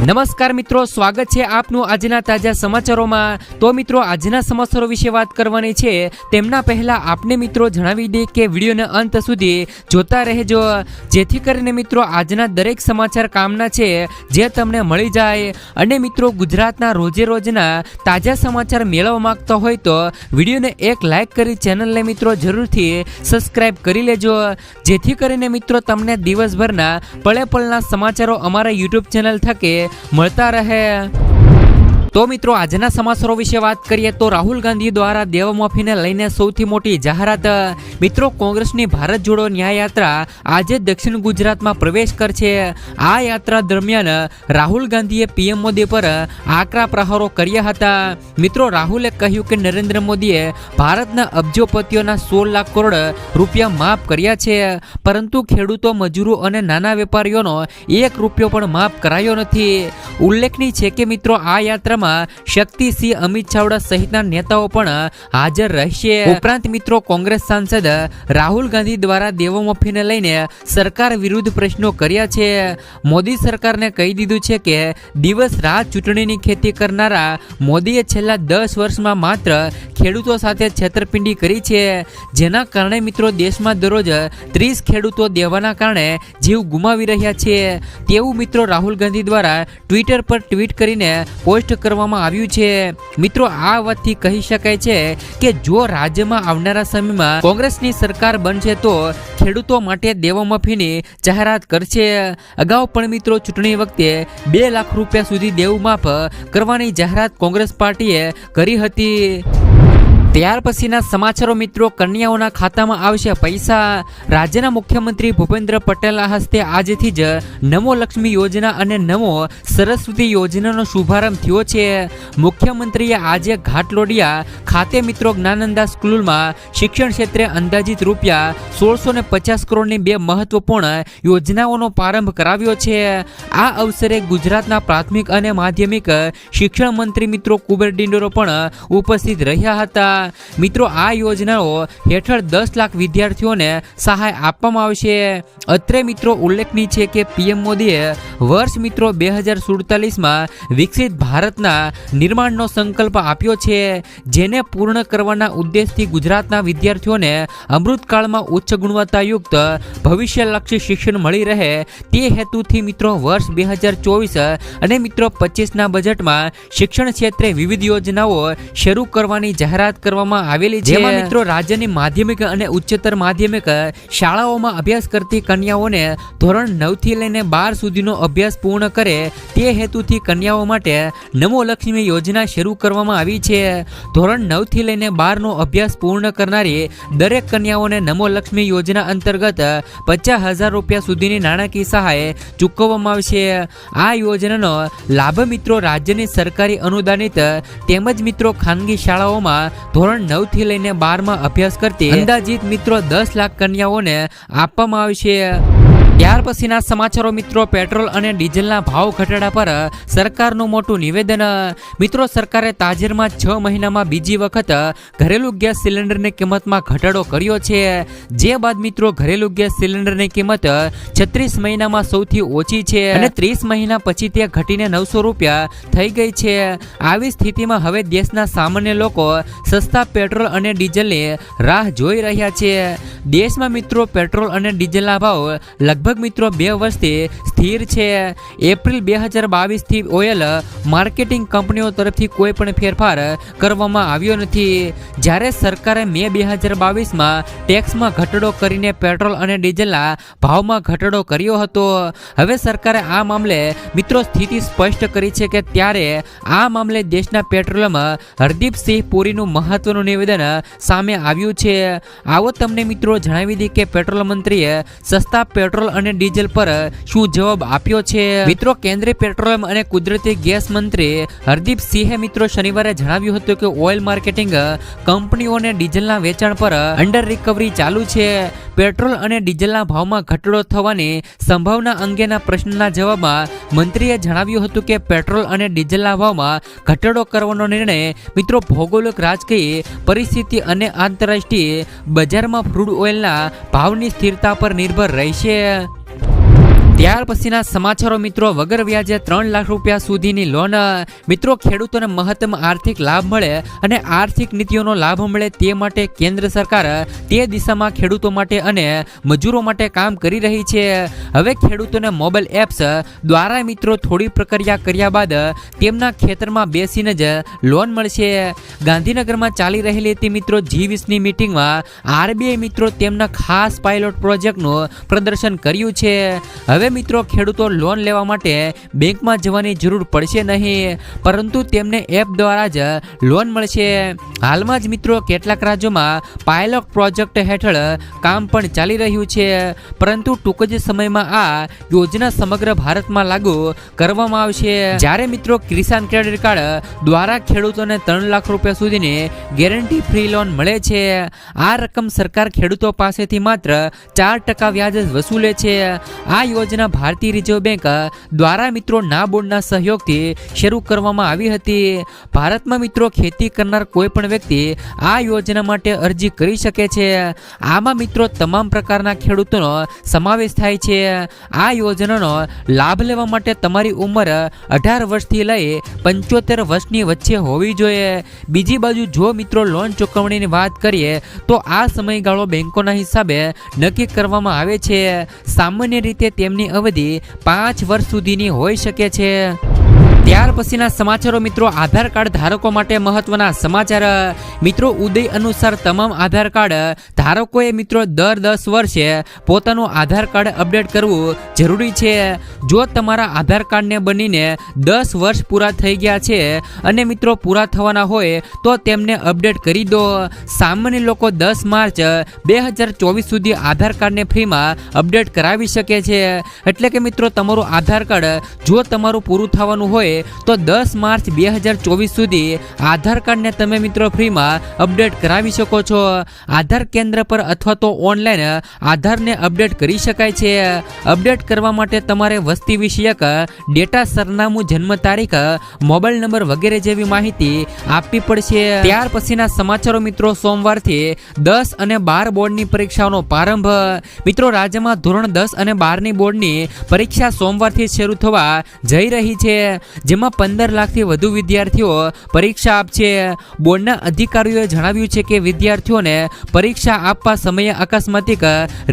નમસ્કાર મિત્રો, સ્વાગત છે આપનું આજના તાજા સમાચારોમાં। તો મિત્રો, આજના સમાચારો વિશે વાત કરવાની છે તેમના પહેલા આપને મિત્રો જણાવી દે કે વિડીયોના અંત સુધી જોતા રહેજો, જેથી કરીને મિત્રો આજના દરેક સમાચાર કામના છે જે તમને મળી જાય। અને મિત્રો, ગુજરાતના રોજે રોજના તાજા સમાચાર મેળવવા માંગતા હોય તો વિડીયોને એક લાઈક કરી ચેનલને મિત્રો જરૂરથી સબસ્ક્રાઇબ કરી લેજો, જેથી કરીને મિત્રો તમને દિવસભરના પળે પળના સમાચારો અમારા યુટ્યુબ ચેનલ થકે મળતા રહે। તો મિત્રો, આજના સમાચારો વિશે વાત કરીએ તો રાહુલ ગાંધી દ્વારા દેવમાફીને લઈને સૌથી મોટી જાહેરાત। મિત્રો, કોંગ્રેસની ભારત જોડો ન્યાય યાત્રા આજે દક્ષિણ ગુજરાતમાં પ્રવેશ કરશે। આ યાત્રા દરમિયાન રાહુલ ગાંધીએ પીએમ મોદી પર આકરા પ્રહારો કર્યા હતા। મિત્રો, રાહુલે કહ્યું કે નરેન્દ્ર મોદીએ ભારતના અબજોપતિઓના 16 લાખ કરોડ રૂપિયા માફ કર્યા છે, પરંતુ ખેડૂતો, મજૂરો અને નાના વેપારીઓનો 1 રૂપિયો પણ માફ કરાયો નથી। ઉલ્લેખનીય છે કે મિત્રો, આ યાત્રામાં શક્તિસિંહ, અમિત ચાવડા સહિતના નેતાઓ પણ હાજર રહેશે। ઉપરાંત મિત્રો, કોંગ્રેસ સાંસદ રાહુલ ગાંધી દ્વારા દેવમાફીને લઈને સરકાર વિરુદ્ધ પ્રશ્નો કર્યા છે। મોદી સરકારને કહી દીધું છે કે દિવસ રાત ચૂંટણીની ખેતી કરનારા મોદીએ છેલ્લા 10 વર્ષમાં માત્ર ખેડૂતો સાથે છેતરપિંડી કરી છે, જેના કારણે મિત્રો દેશમાં દરરોજ 30 ખેડૂતો દેવાના કારણે જીવ ગુમાવી રહ્યા છે તેવું મિત્રો રાહુલ ગાંધી દ્વારા ટ્વિટર પર ટ્વીટ કરીને પોસ્ટ કરવામાં આવ્યું છે। મિત્રો, આ વાતથી કહી શકાય છે કે જો રાજ્યમાં આવનારા સમયમાં કોંગ્રેસની સરકાર બનશે તો ખેડૂતો માટે દેવમાફીની જાહેરાત કરશે। અગાઉ પણ મિત્રો ચૂંટણી વખતે 2 લાખ રૂપિયા સુધી દેવું માફ કરવાની જાહેરાત કોંગ્રેસ પાર્ટીએ કરી હતી। ત્યાર પછીના સમાચારો મિત્રો, કન્યાઓના ખાતામાં આવશે પૈસા। રાજ્યના મુખ્યમંત્રી ભૂપેન્દ્ર પટેલના હસ્તે આજથી જ નમો લક્ષ્મી યોજના અને નમો સરસ્વતી યોજનાનો શુભારંભ થયો છે। મુખ્યમંત્રીએ આજે ઘાટલોડિયા ખાતે મિત્રો જ્ઞાનંદા સ્કૂલમાં શિક્ષણ ક્ષેત્રે અંદાજિત રૂપિયા 1650 કરોડની 2 મહત્વપૂર્ણ યોજનાઓનો પ્રારંભ કરાવ્યો છે। આ અવસરે ગુજરાતના પ્રાથમિક અને માધ્યમિક શિક્ષણ મંત્રી મિત્રો કુબેર ડિંડોરો પણ ઉપસ્થિત રહ્યા હતા। મિત્રો, આ યોજનાઓ હેઠળ 10 લાખ વિદ્યાર્થીઓને સહાય આપવામાં આવશે। અત્રે મિત્રો ઉલ્લેખનીય છે કે પીએમ મોદીએ વર્ષ મિત્રો 2047માં વિકસિત ભારતના નિર્માણનો સંકલ્પ આપ્યો છે, જેને પૂર્ણ કરવાના ઉદ્દેશથી ગુજરાતના વિદ્યાર્થીઓને અમૃતકાળમાં ઉચ્ચ ગુણવત્તાયુક્ત ભવિષ્યલક્ષી શિક્ષણ મળી રહે તે હેતુથી મિત્રો વર્ષ 2024 અને મિત્રો 25ના બજેટમાં શિક્ષણ ક્ષેત્રે વિવિધ યોજનાઓ શરૂ કરવાની જાહેરાત કરવામાં આવેલી છે, જેમાં મિત્રો રાજ્યની માધ્યમિક અને ઉચ્ચતર માધ્યમિક શાળાઓમાં અભ્યાસ કરતી કન્યાઓને ધોરણ 9 થી લઈને 12 સુધીનો અભ્યાસ પૂર્ણ કરે તે હેતુથી કન્યાઓ માટે નમો લક્ષ્મી યોજના શરૂ કરવામાં આવી છે। ધોરણ 9 થી લઈને 12 નો અભ્યાસ પૂર્ણ કરનારી દરેક કન્યાઓને નમો લક્ષ્મી યોજના અંતર્ગત 50,000 રૂપિયા સુધીની નાણાકીય સહાય ચૂકવવામાં આવશે। આ યોજનાનો લાભ મિત્રો રાજ્યની સરકારી અનુદાનિત તેમજ મિત્રો ખાનગી શાળાઓમાં ધોરણ 9 થી લઈને 12માં અભ્યાસ કરતી અંદાજિત મિત્રો 10 લાખ કન્યાઓને આપવામાં આવશે। ત્યાર પછીના સમાચારો મિત્રો, પેટ્રોલ અને ડીઝલના ભાવ ઘટાડા પર સરકારનું મોટું નિવેદન। મિત્રો, સરકારે તાજેતરમાં 6 મહિનામાં બીજી વખત ઘરેલું ગેસ સિલિન્ડરની કિંમતમાં ઘટાડો કર્યો છે, જે બાદ મિત્રો ઘરેલું ગેસ સિલિન્ડરની કિંમત 36 મહિનામાં સૌથી ઓછી છે અને 30 મહિના પછી તે ઘટીને 900 રૂપિયા થઈ ગઈ છે। આવી સ્થિતિમાં હવે દેશના સામાન્ય લોકો સસ્તા પેટ્રોલ અને ડીઝલની રાહ જોઈ રહ્યા છે। દેશમાં મિત્રો પેટ્રોલ અને ડીઝલના ભાવ લગભગ મિત્રો 2 વર્ષથી સ્થિર છે। એપ્રિલ 2022 થી ઓઇલ માર્કેટિંગ કંપનીઓ તરફથી કોઈ પણ ફેરફાર કરવામાં આવ્યો નથી, જ્યારે સરકારે મે 2022માં ટેક્સમાં ઘટાડો કરીને પેટ્રોલ અને ડીઝલના ભાવમાં ઘટાડો કર્યો હતો। હવે સરકારે આ મામલે મિત્રો સ્થિતિ સ્પષ્ટ કરી છે કે ત્યારે આ મામલે દેશના પેટ્રોલિયમ હરદીપસિંહ પુરીનું મહત્વનું નિવેદન સામે આવ્યું છે। આવો તમને મિત્રો જણાવી દી કે પેટ્રોલ મંત્રીએ સસ્તા પેટ્રોલ અને ડીઝલ પર શું જવાબ આપ્યો છે। મિત્રો, કેન્દ્રીય પેટ્રોલિયમ અને કુદરતી ગેસ મંત્રી હરદીપસિંહે મિત્રો શનિવારે જણાવ્યું હતું કે ઓઇલ માર્કેટિંગ કંપનીઓને ડીઝલના વેચાણ પર અંડર રિકવરી ચાલુ છે। પેટ્રોલ અને ડીઝલના ભાવમાં ઘટાડો થવાની સંભાવના અંગેના પ્રશ્નના જવાબમાં મંત્રીએ જણાવ્યું હતું કે પેટ્રોલ અને ડીઝલના ભાવમાં ઘટાડો કરવાનો નિર્ણય મિત્રો ભૌગોલિક રાજકીય પરિસ્થિતિ અને આંતરરાષ્ટ્રીય બજારમાં ક્રૂડ ઓઇલના ભાવની સ્થિરતા પર નિર્ભર રહેશે। ત્યાર પછીના સમાચારો મિત્રો, વગર વ્યાજે 3 લાખ રૂપિયા સુધીની લોન. મિત્રો, ખેડૂતોને મહત્તમ આર્થિક લાભ મળે અને આર્થિક નીતિઓનો લાભ મળે તે માટે કેન્દ્ર સરકાર તે દિશામાં ખેડૂતો માટે અને મજૂરો માટે કામ કરી રહી છે. હવે ખેડૂતોને મોબાઈલ એપ્સ દ્વારા મિત્રો થોડી પ્રક્રિયા કર્યા બાદ તેમના ખેતરમાં બેસીને જ લોન મળશે. ગાંધીનગરમાં ચાલી રહેલી હતી મિત્રો G20ની મીટિંગમાં RBI મિત્રો તેમના ખાસ પાયલોટ પ્રોજેક્ટનું પ્રદર્શન કર્યું છે. હવે મિત્રો ખેડૂતો લોન લેવા માટે બેંકમાં જવાની જરૂર પડશે નહીં, પરંતુ તેમને એપ દ્વારા જ લોન મળશે. હાલમાં જ મિત્રો કેટલાક રાજ્યોમાં પાયલોટ પ્રોજેક્ટ હેઠળ કામ પણ ચાલી રહ્યું છે, પરંતુ ટૂંક જ સમયમાં આ યોજના સમગ્ર ભારતમાં લાગુ કરવામાં આવશે. જ્યારે મિત્રો કિસાન ક્રેડિટ કાર્ડ દ્વારા ખેડૂતોને 3 લાખ રૂપિયા સુધીની ગેરંટી ફ્રી લોન મળે છે. આ રકમ સરકાર ખેડૂતો પાસેથી માત્ર 4% વ્યાજ જ વસૂલે છે. આ યોજના ભારતીય રિઝર્વ બેંક દ્વારા મિત્રો નાબાર્ડના સહયોગથી શરૂ કરવામાં આવી હતી. ભારતમાં મિત્રો ખેતી કરનાર કોઈ પણ વ્યક્તિ આ યોજના માટે અરજી કરી શકે છે. આમાં મિત્રો તમામ પ્રકારના ખેડૂતોનો સમાવેશ થાય છે. આ યોજનાનો લાભ લેવા માટે તમારી ઉંમર 18 વર્ષથી લઈ 75 વર્ષની વચ્ચે હોવી જોઈએ. બીજી બાજુ જો મિત્રો લોન ચૂકવણીની વાત કરીએ તો આ સમયગાળો બેંકોના હિસાબે નક્કી કરવામાં આવે છે. સામાન્ય રીતે તેમની અવધિ 5 વર્ષ સુધીની હોઈ શકે છે. ત્યાર પછીના સમાચારો મિત્રો, આધાર કાર્ડ ધારકો માટે મહત્વના સમાચાર. મિત્રો, ઉદય અનુસાર તમામ આધાર કાર્ડ ધારકોએ મિત્રો દર 10 વર્ષે પોતાનું આધાર કાર્ડ અપડેટ કરવું જરૂરી છે. જો તમારા આધાર કાર્ડને બનીને 10 વર્ષ પૂરા થઈ ગયા છે અને મિત્રો પૂરા થવાના હોય તો તેમને અપડેટ કરી દો. સામાન્ય લોકો 10 માર્ચ 2024 સુધી આધાર કાર્ડને ફ્રીમાં અપડેટ કરાવી શકે છે. એટલે કે મિત્રો તમારું આધાર કાર્ડ જો તમારું પૂરું થવાનું હોય તો 10 માર્ચ 2024 સુધી આધાર કાર્ડને તમે મિત્રો ફ્રીમાં અપડેટ કરાવી શકો છો. આધાર કેન્દ્ર પર અથવા તો ઓનલાઈન આધારને અપડેટ કરી શકાય છે. અપડેટ કરવા માટે તમારે વસ્તી વિષયક ડેટા, સરનામું, જન્મ તારીખ, મોબાઈલ નંબર વગેરે જેવી માહિતી આપવી પડશે. ત્યાર પછીના સમાચારો મિત્રો, સોમવારથી 10 અને 12 બોર્ડની પરીક્ષાઓનો પ્રારંભ. મિત્રો, રાજ્યમાં ધોરણ 10 અને 12ની બોર્ડની પરીક્ષા સોમવારથી શરૂ થવા જઈ રહી છે, જેમાં 15 લાખથી વધુ વિદ્યાર્થીઓ પરીક્ષા આપશે. બોર્ડના અધિકારીઓએ જણાવ્યું છે કે વિદ્યાર્થીઓને પરીક્ષા આપવા સમયે અકસ્માતિક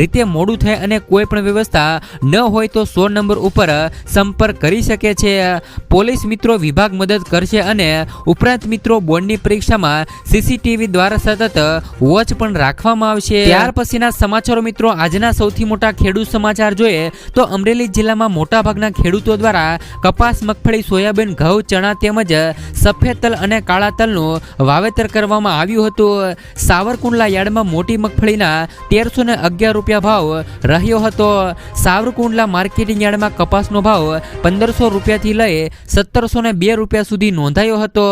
રીતે મોડું થાય અને કોઈ પણ વ્યવસ્થા ન હોય તો 100 નંબર ઉપર સંપર્ક કરી શકે છે. પોલીસ મિત્રો વિભાગ મદદ કરશે અને ઉપરાંત મિત્રો બોર્ડની પરીક્ષામાં CCTV દ્વારા સતત વોચ પણ રાખવામાં આવશે. ત્યાર પછીના સમાચારો મિત્રો, આજના સૌથી મોટા ખેડૂત સમાચાર જોઈએ તો અમરેલી જિલ્લામાં મોટાભાગના ખેડૂતો દ્વારા કપાસ, મગફળી, સોયાબીન, ઘઉં, ચણા તેમજ સફેદ તલ અને કાળા તલનું વાવેતર કરવામાં આવ્યું હતું. સાવરકુંડલા યાર્ડમાં મોટી મગફળીના 1311 રૂપિયા ભાવ રહ્યો હતો. સાવરકુંડલા માર્કેટિંગ યાર્ડમાં કપાસનો ભાવ 1500 રૂપિયાથી લઈ 1702 રૂપિયા સુધી નોંધાયો હતો.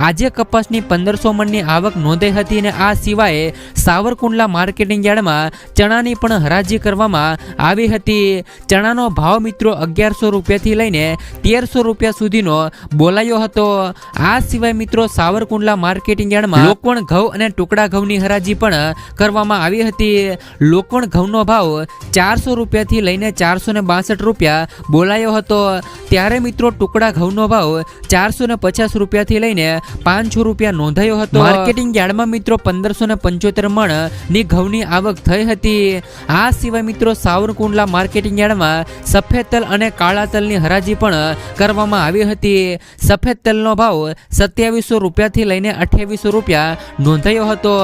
આજે કપાસની 1500 મણની આવક નોંધાઈ હતી અને આ સિવાય સાવરકુંડલા માર્કેટિંગ યાર્ડમાં ચણાની પણ હરાજી કરવામાં આવી હતી. ચણાનો ભાવ મિત્રો 1100 રૂપિયાથી લઈને 1300 રૂપિયા સુધીનો બોલાયો હતો. આ સિવાય મિત્રો સાવરકુંડલા માર્કેટિંગ યાર્ડમાં લોકવણ ઘઉં અને ટુકડા ઘઉંની હરાજી પણ કરવામાં આવી હતી. લોકવણ ઘઉંનો ભાવ 400 રૂપિયાથી લઈને 462 રૂપિયા બોલાયો હતો. ત્યારે મિત્રો ટુકડા ઘઉંનો ભાવ 450 રૂપિયાથી લઈને 500 રૂપિયા નોંધાયો હતો. માર્કેટિંગ યાર્ડમાં મિત્રો 1575 મણ ની ઘઉંની આવક થઈ હતી. આ સિવાય મિત્રો સાવરકુંડલા માર્કેટિંગ યાર્ડમાં સફેદ તલ અને કાળા તલની હરાજી પણ કરવામાં આવી હતી. સફેદ તલનો ભાવ 2700 રૂપિયાથી લઈને 2800 રૂપિયા નોંધાયો હતો.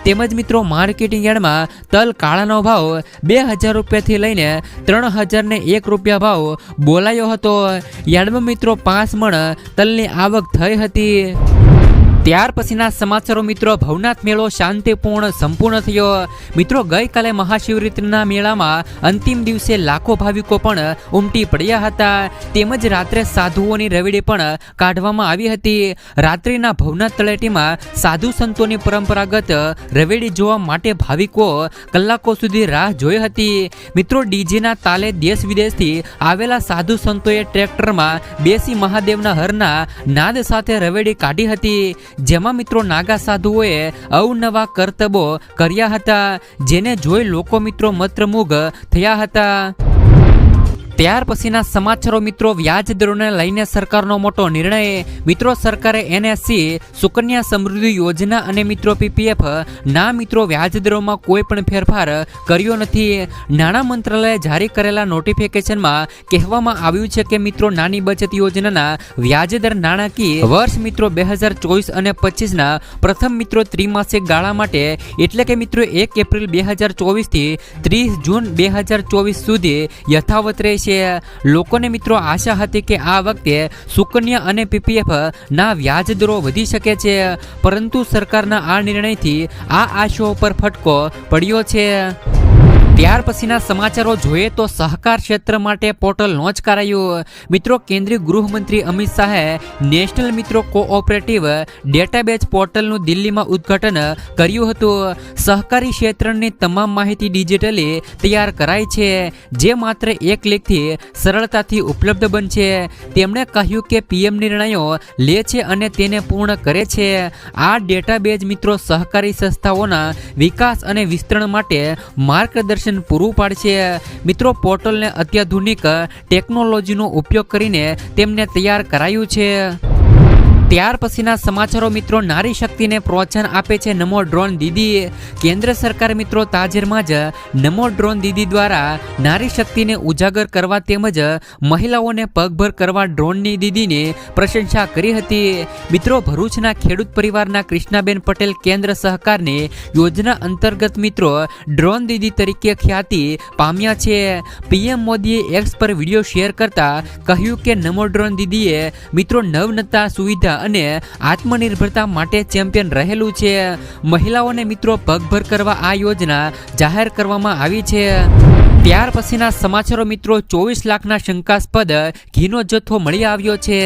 તેમજ મિત્રો માર્કેટિંગ યાર્ડમાં તલ કાળાનો ભાવ 2000 રૂપિયાથી લઈને 3001 રૂપિયા ભાવ બોલાયો હતો. યાર્ડમાં મિત્રો 5 મણ તલની આવક થઈ હતી. ત્યાર પછીના સમાચારો મિત્રો, ભવનાથ મેળો શાંતિપૂર્ણ સંપૂર્ણ થયો. મિત્રો, ગઈકાલે મહાશિવરાત્રિના મેળામાં અંતિમ દિવસે લાખો ભાવિકો પણ ઉમટી પડ્યા હતા. તેમજ રાત્રે સાધુઓની રવેડી પણ કાઢવામાં આવી હતી. રાત્રિના ભવનાથ તળેટીમાં સાધુ સંતોની પરંપરાગત રવેડી જોવા માટે ભાવિકો કલાકો સુધી રાહ જોઈ હતી. મિત્રો, ડીજેના તાલે દેશ વિદેશથી આવેલા સાધુ સંતોએ ટ્રેક્ટરમાં બેસી મહાદેવના હરના નાદ સાથે રવેડી કાઢી હતી. જેમાં મિત્રો નાગા સાધુઓએ અવનવા કરતબો કર્યા હતા, જેને જોઈ લોકો મિત્રો મંત્રમુગ્ધ થયા હતા. ત્યાર પછીના સમાચારો મિત્રો, વ્યાજ દરોને લઈને સરકારનો મોટો નિર્ણય. મિત્રો સરકારે એનએસસી, સુકન્યા સમૃદ્ધિ યોજના અને મિત્રો પીપીએફ ના મિત્રો વ્યાજ દરોમાં કોઈ પણ ફેરફાર કર્યો નથી. નાણાં મંત્રાલયે જારી કરેલા નોટિફિકેશનમાં કહેવામાં આવ્યું છે કે મિત્રો નાની બચત યોજનાના વ્યાજદર નાણાકીય વર્ષ મિત્રો 2024 અને 25ના પ્રથમ મિત્રો ત્રિમાસિક ગાળા માટે એટલે કે મિત્રો 1 એપ્રિલ 2024 થી 30 જૂન 2024 સુધી યથાવત રહેશે. લોકોને મિત્રો આશા હતી કે આ વખતે સુકન્યા અને પીપીએફ ના વ્યાજ દરો વધી શકે છે, પરંતુ સરકારના આ નિર્ણયથી આ આશાઓ પર ફટકો પડ્યો છે. ત્યાર પછીના સમાચારો જોઈએ તો સહકાર ક્ષેત્ર માટે પોર્ટલ લોન્ચ કરાયું. મિત્રો કેન્દ્રીય ગૃહમંત્રી અમિત શાહે નેશનલ મિત્રો કોઓપરેટિવ ડેટાબેઝ પોર્ટલનું દિલ્હીમાં ઉદ્ઘાટન કર્યું હતું. સહકારી ક્ષેત્રની તમામ માહિતી ડિજિટલી તૈયાર કરાઈ છે, જે માત્ર એક ક્લિકથી સરળતાથી ઉપલબ્ધ બનશે. તેમણે કહ્યું કે પીએમ નિર્ણયો લે છે અને તેને પૂર્ણ કરે છે. આ ડેટાબેઝ મિત્રો સહકારી સંસ્થાઓના વિકાસ અને વિસ્તરણ માટે માર્ગદર્શન પૂરું પાડશે. મિત્રો પોર્ટલને અત્યાધુનિક ટેકનોલોજીનો ઉપયોગ કરીને તેમને તૈયાર કરાયું છે. ત્યાર પછીના સમાચારો મિત્રો, નારી શક્તિને પ્રોત્સાહન આપે છે નમો ડ્રોન દીદી. કેન્દ્ર સરકાર મિત્રો તાજેતરમાં જ નમો ડ્રોન દીદી દ્વારા નારી શક્તિને ઉજાગર કરવા તેમજ મહિલાઓને પગભર કરવા ડ્રોનની દીદીની પ્રશંસા કરી હતી. મિત્રો ભરૂચના ખેડૂત પરિવારના કૃષ્ણાબેન પટેલ કેન્દ્ર સહકારની યોજના અંતર્ગત મિત્રો ડ્રોન દીદી તરીકે ખ્યાતિ પામ્યા છે. પીએમ મોદીએ એક્સ પર વિડીયો શેર કરતા કહ્યું કે નમો ડ્રોન દીદીએ મિત્રો નવનતા, સુવિધા અને આત્મનિર્ભરતા માટે ચેમ્પિયન રહેલું છે. મહિલાઓને મિત્રો પગભર કરવા આ યોજના જાહેર કરવામાં આવી છે. ત્યાર પછીના સમાચારો મિત્રો, 24 લાખના શંકાસ્પદ ઘીનો જથ્થો મળી આવ્યો છે.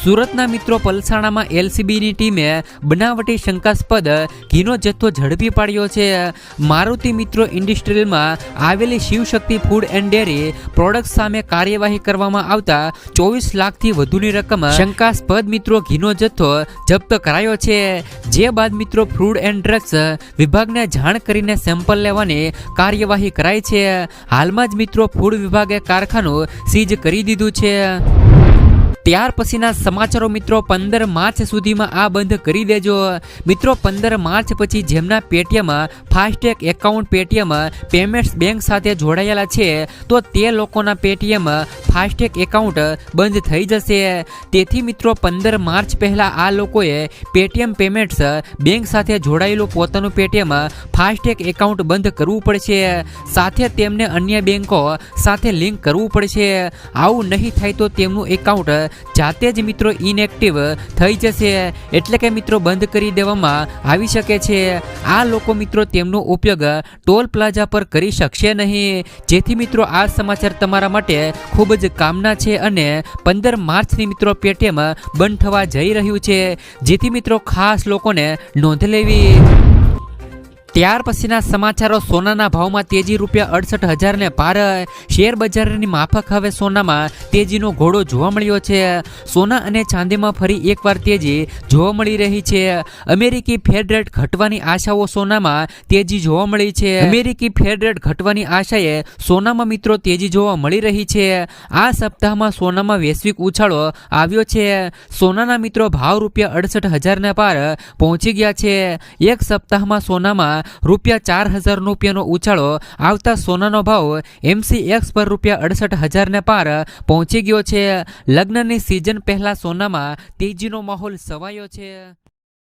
સુરતના મિત્રો પલસાણામાં એલસીબીની ટીમે બનાવટી શંકાસ્પદ ઘીનો જથ્થો ઝડપી પાડ્યો છે. મારુતિ મિત્રો ઇન્ડસ્ટ્રીયલમાં આવેલી Shivshakti food and dairy product સામે કાર્યવાહી કરવામાં આવતા 24 લાખથી વધુની રકમ શંકાસ્પદ મિત્રો ઘીનો જથ્થો જપ્ત કરાયો છે. જે બાદ મિત્રો ફૂડ એન્ડ ડ્રગ્સ વિભાગને જાણ કરીને સેમ્પલ લેવાની કાર્યવાહી કરાઈ છે. હાલમાં જ મિત્રો ફૂડ વિભાગે કારખાનું સીઝ કરી દીધું છે. ત્યાર પછીના સમાચારો મિત્રો, 15 માર્ચ સુધીમાં આ બંધ કરી દેજો. મિત્રો 15 માર્ચ પછી જેમના Paytm FASTag account Paytm payments bank સાથે જોડાયેલા છે તો તે લોકોના પેટીએમ ફાસ્ટેગ એકાઉન્ટ બંધ થઈ જશે. તેથી મિત્રો 15 માર્ચ પહેલા આ લોકોએ પેટીએમ પેમેન્ટ્સ બેંક સાથે જોડાયેલું પોતાનું પેટીએમ ફાસ્ટેગ એકાઉન્ટ બંધ કરવું પડશે. સાથે તેમને અન્ય બેંકો સાથે લિંક કરવું પડશે. આવું નહીં થાય તો તેમનું એકાઉન્ટ જાતે જ મિત્રો ઇનએક્ટિવ થઈ જશે, એટલે કે મિત્રો બંધ કરી દેવામાં આવી શકે છે. આ લોકો મિત્રો તેમનો ઉપયોગ ટોલ પ્લાઝા પર કરી શકશે નહીં. જેથી મિત્રો આ સમાચાર તમારા માટે ખૂબ જ કામના છે અને 15 માર્ચની મિત્રો પેટીએમ બંધ થવા જઈ રહ્યું છે, જેથી મિત્રો ખાસ લોકોને નોંધ લેવી. ત્યાર પછીના સમાચારો, સોનાના ભાવમાં તેજી ₹68,000 ને પાર. શેર બજારની માફક હવે સોનામાં તેજીનો ઘોડો જોવા મળ્યો છે. સોના અને ચાંદીમાં ફરી એકવાર તેજી જોવા મળી રહી છે. અમેરિકી ફેડ રેટ ઘટવાની આશાઓ સોનામાં તેજી જોવા મળી છે. અમેરિકી ફેડ રેટ ઘટવાની આશાએ સોનામાં મિત્રો તેજી જોવા મળી રહી છે. આ સપ્તાહમાં સોનામાં વૈશ્વિક ઉછાળો આવ્યો છે. સોનાના મિત્રો ભાવ ₹68,000 ને પાર પહોંચી ગયા છે. એક સપ્તાહમાં સોનામાં ₹4,000 ઉછાળો આવતા સોનાનો ભાવ MCX પર ₹68,000 ને પાર પહોંચી ગયો છે. લગ્નની સિઝન પહેલા સોનામાં તેજીનો માહોલ છવાયો છે.